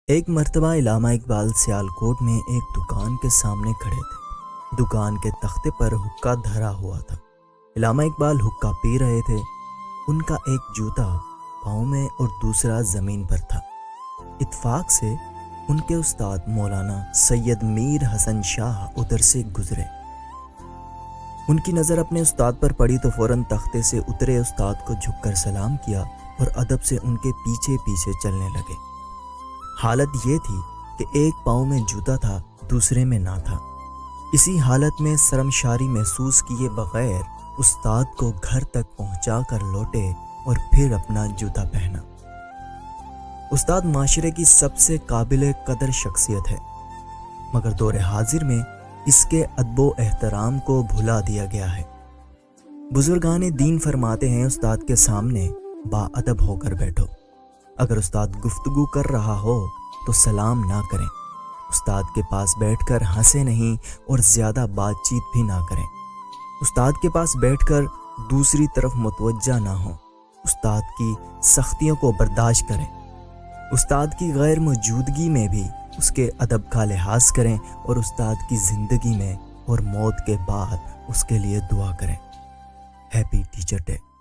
ایک مرتبہ علامہ اقبال سیالکوٹ میں ایک دکان کے سامنے کھڑے تھے۔ دکان کے تختے پر حقہ دھرا ہوا تھا۔ علامہ اقبال حقہ پی رہے تھے۔ ان کا ایک جوتا پاؤں میں اور دوسرا زمین پر تھا۔ اتفاق سے ان کے استاد مولانا سید میر حسن شاہ ادھر سے گزرے۔ ان کی نظر اپنے استاد پر پڑی تو فوراً تختے سے اترے استاد کو جھک کر سلام کیا اور ادب سے ان کے پیچھے پیچھے چلنے لگے۔ حالت یہ تھی کہ ایک پاؤں میں جوتا تھا، دوسرے میں نہ تھا۔ اسی حالت میں شرمساری محسوس کیے بغیر استاد کو گھر تک پہنچا کر لوٹے اور پھر اپنا جوتا پہنا۔ استاد معاشرے کی سب سے قابل قدر شخصیت ہے، مگر دور حاضر میں اس کے ادب و احترام کو بھلا دیا گیا ہے۔ بزرگان دین فرماتے ہیں استاد کے سامنے با ادب ہو کر بیٹھو۔ اگر استاد گفتگو کر رہا ہو تو سلام نہ کریں۔ استاد کے پاس بیٹھ کر ہنسے نہیں اور زیادہ بات چیت بھی نہ کریں۔ استاد کے پاس بیٹھ کر دوسری طرف متوجہ نہ ہوں۔ استاد کی سختیوں کو برداشت کریں۔ استاد کی غیر موجودگی میں بھی اس کے ادب کا لحاظ کریں اور استاد کی زندگی میں اور موت کے بعد اس کے لیے دعا کریں۔ Happy teacher day.